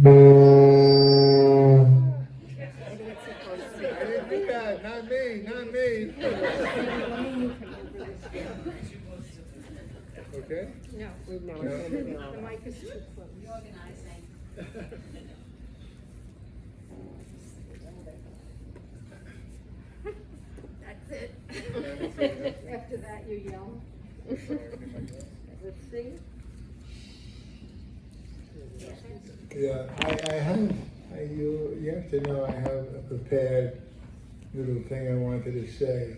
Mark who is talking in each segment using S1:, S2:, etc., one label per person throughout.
S1: didn't do that. Not me. Not me. Okay?
S2: No,
S3: No,
S1: No.
S3: it's gonna be all
S2: the
S3: right.
S2: mic is too close. That's it. After that, you yell. Let's see.
S1: Yeah, you have to know I have a prepared little thing I wanted to say,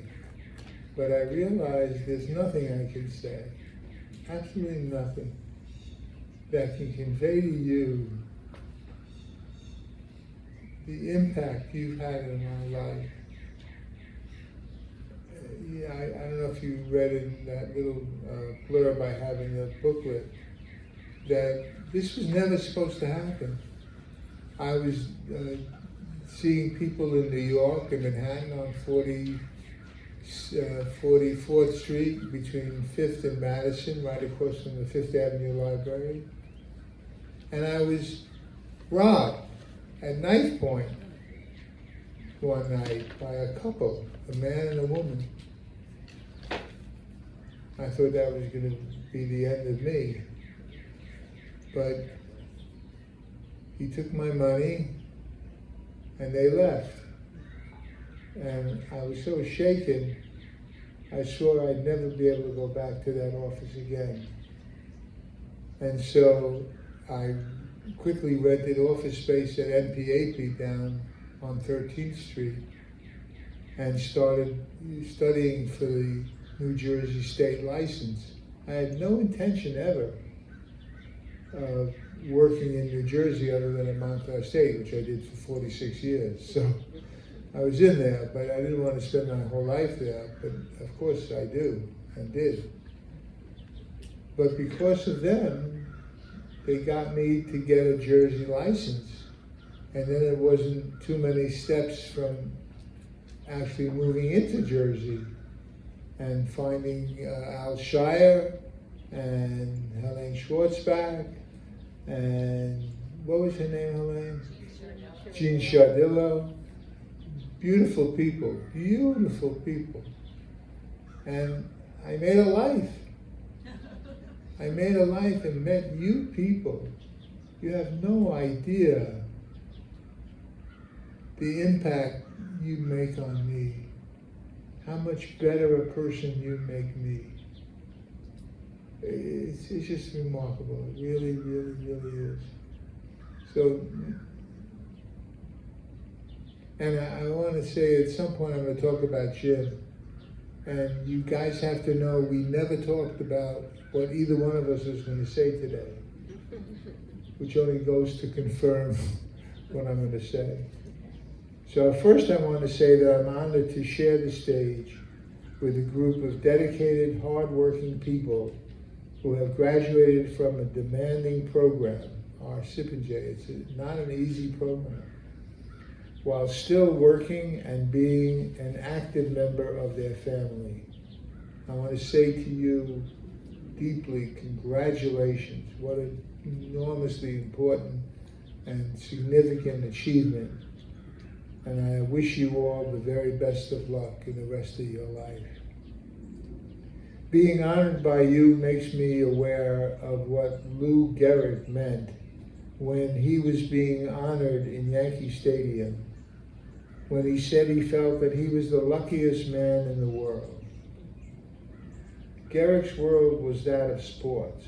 S1: but I realized there's nothing I can say, absolutely nothing, that can convey to you the impact you've had in my life. Yeah, I don't know if you read in that little blurb I have in the booklet, that this was never supposed to happen. I was seeing people in New York and Manhattan on 44th Street between 5th and Madison, right across from the Fifth Avenue Library. And I was robbed at knife point one night by a couple, a man and a woman. I thought that was going to be the end of me. But he took my money and they left. And I was so shaken, I swore I'd never be able to go back to that office again. And so I quickly rented office space at NPAP down on 13th Street and started studying for the New Jersey state license. I had no intention ever of working in New Jersey other than at Montclair State, which I did for 46 years. So I was in there, but I didn't want to spend my whole life there. But of course I do and did. But because of them, they got me to get a Jersey license. And then it wasn't too many steps from actually moving into Jersey and finding Al Shire and Helene Schwartzbach and what was her name, Helene? Jean Chardillo. Beautiful people, beautiful people. And I made a life. I made a life and met you people. You have no idea the impact you make on me, how much better a person you make me. It's just remarkable. It really, really, really is. So, and I want to say at some point I'm going to talk about Jim. And you guys have to know we never talked about what either one of us is going to say today, which only goes to confirm what I'm going to say. So first I want to say that I'm honored to share the stage with a group of dedicated, hardworking people who have graduated from a demanding program, our SIP&J. It's not an easy program, while still working and being an active member of their family. I want to say to you deeply, congratulations. What an enormously important and significant achievement. And I wish you all the very best of luck in the rest of your life. Being honored by you makes me aware of what Lou Gehrig meant when he was being honored in Yankee Stadium, when he said he felt that he was the luckiest man in the world. Gehrig's world was that of sports.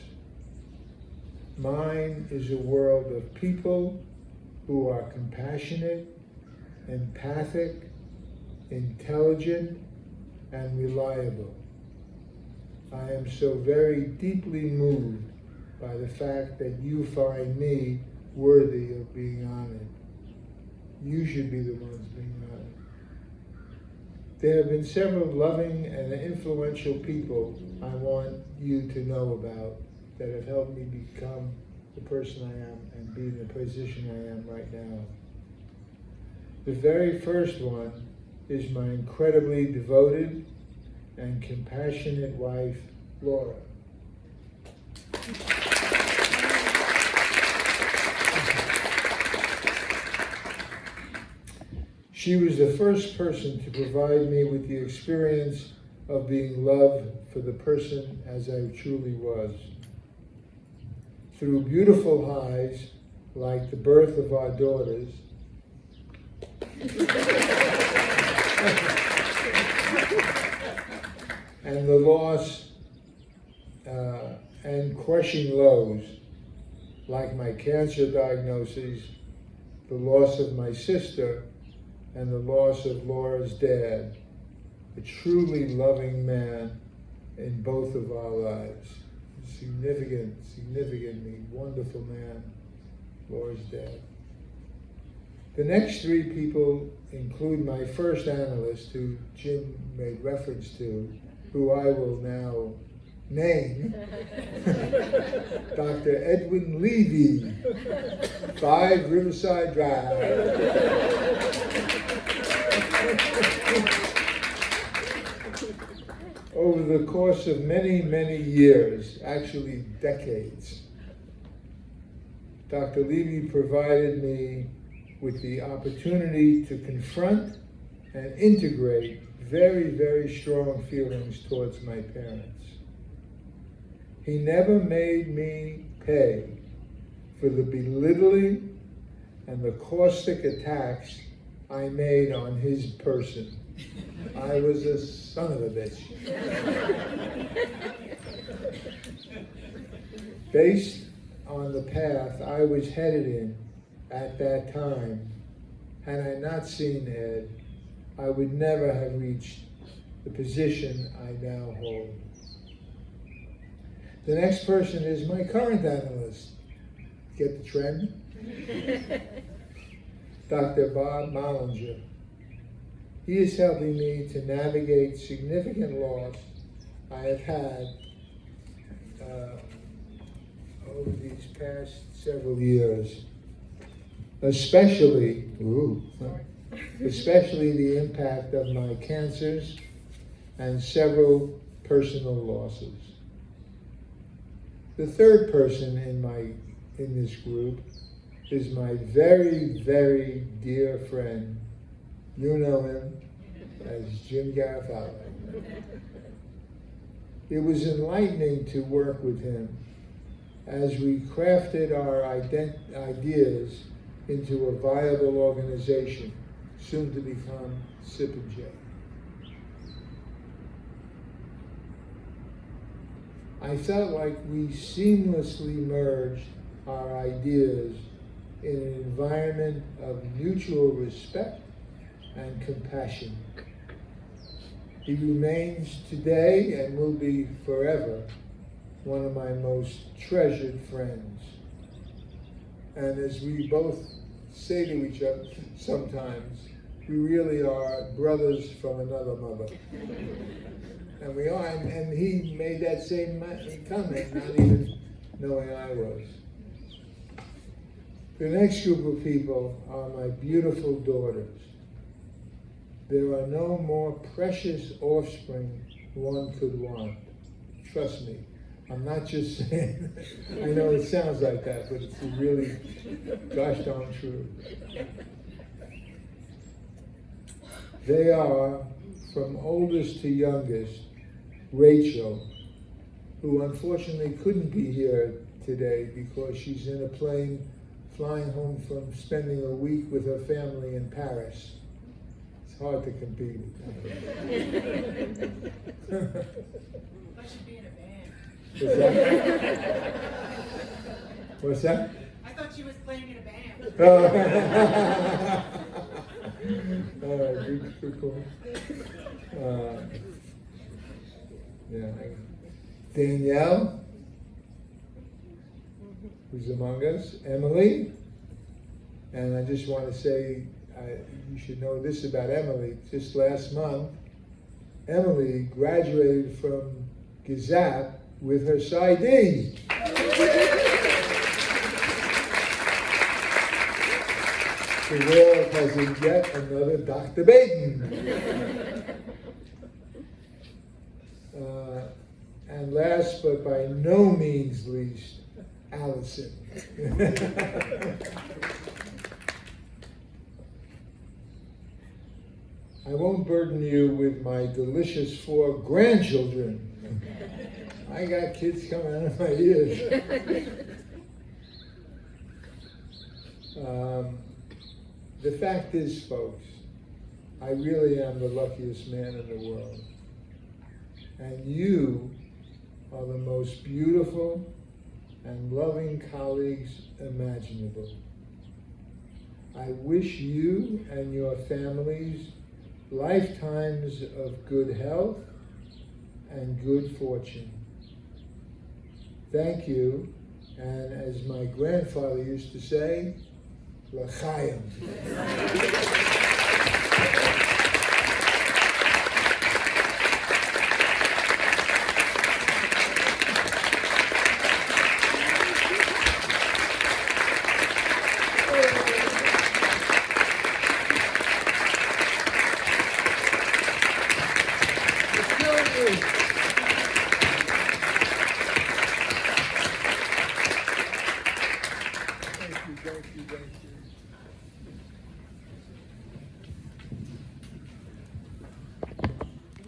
S1: Mine is a world of people who are compassionate, empathic, intelligent, and reliable. I am so very deeply moved by the fact that you find me worthy of being honored. You should be the ones being honored. There have been several loving and influential people I want you to know about that have helped me become the person I am and be in the position I am right now. The very first one is my incredibly devoted and compassionate wife, Laura. She was the first person to provide me with the experience of being loved for the person as I truly was. Through beautiful highs, like the birth of our daughters, and the loss and crushing lows, like my cancer diagnosis, the loss of my sister, and the loss of Laura's dad, a truly loving man in both of our lives. Significantly wonderful man, Laura's dad. The next three people include my first analyst, who Jim made reference to, who I will now name, Dr. Edwin Levy, 5 Riverside Drive. Over the course of many, many years, actually decades, Dr. Levy provided me with the opportunity to confront and integrate very, very strong feelings towards my parents. He never made me pay for the belittling and the caustic attacks I made on his person. I was a son of a bitch. Based on the path I was headed in at that time, had I not seen Ed, I would never have reached the position I now hold. The next person is my current analyst. Get the trend? Dr. Bob Mollinger. He is helping me to navigate significant loss I have had over these past several years, especially the impact of my cancers and several personal losses. The third person in this group is my very, very dear friend. You know him as Jim Garofalo. It was enlightening to work with him as we crafted our ideas into a viable organization, soon to become Sip and J. I felt like we seamlessly merged our ideas in an environment of mutual respect and compassion. He remains today and will be forever one of my most treasured friends. And as we both say to each other sometimes, we really are brothers from another mother. And we are, and he made that same comment, not even knowing I was. The next group of people are my beautiful daughters. There are no more precious offspring one could want. Trust me, I'm not just saying, I know it sounds like that, but it's really gosh darn true. They are, from oldest to youngest, Rachel, who unfortunately couldn't be here today because she's in a plane flying home from spending a week with her family in Paris. It's hard to compete with that.
S3: I should be in a band.
S1: What's that?
S3: I thought she was playing in a band.
S1: All right, good call. Yeah. Danielle, who's among us, Emily, and I just want to say, you should know this about Emily. Just last month, Emily graduated from GZAP with her PsyD. The world has yet another Dr. Baden. And last but by no means least, Allison. burden you with my delicious 4 grandchildren. I got kids coming out of my ears. The fact is, folks, I really am the luckiest man in the world. And you are the most beautiful and loving colleagues imaginable. I wish you and your families lifetimes of good health and good fortune. Thank you, and as my grandfather used to say, l'chaim. Let's go.